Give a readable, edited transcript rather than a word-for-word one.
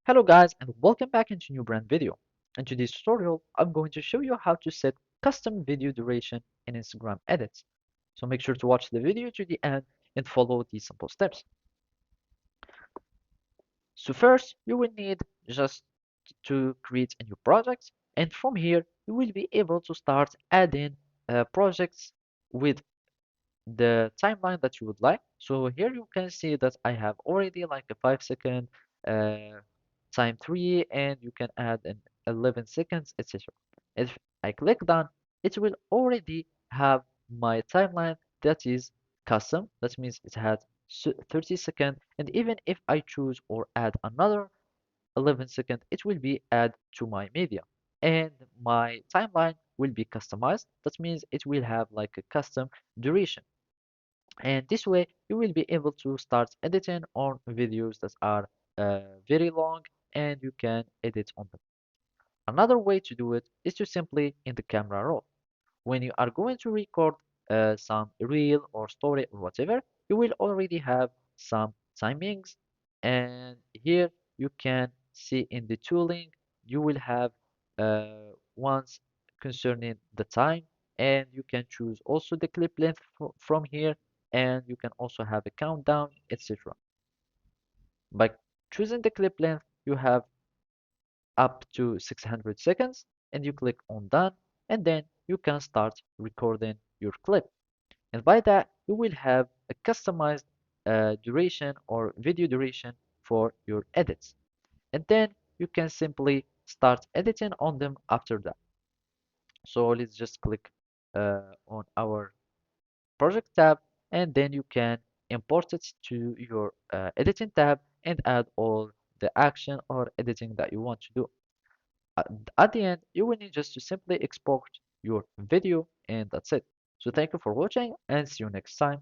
Hello guys and welcome back into a new brand video. In today's tutorial, I'm going to show you how to set custom video duration in Instagram edits. So make sure to watch the video to the end and follow these simple steps. So first, you will need just to create a new project, and from here, you will be able to start adding projects with the timeline that you would like. So here you can see that I have already like a 5 second uh, time 3 and you can add an 11 seconds, etc. If I click done, it will already have my timeline that is custom. That means it has 30 seconds, and even if I choose or add another 11 seconds, it will be add to my media. And my timeline will be customized. That means it will have like a custom duration. And this way you will be able to start editing on videos that are very long and you can edit on them. Another way to do it is to simply in the camera roll. When you are going to record some reel or story or whatever, you will already have some timings, and here you can see in the tooling you will have ones concerning the time, and you can choose also the clip length from here, and you can also have a countdown, etc. By choosing the clip length, you have up to 600 seconds, and you click on done, and then you can start recording your clip. And by that, you will have a customized duration or video duration for your edits. And then you can simply start editing on them after that. So let's just click on our project tab, and then you can import it to your editing tab and add all the action or editing that you want to do. At at the end, you will need just to simply export your video, and that's it. So thank you for watching and see you next time.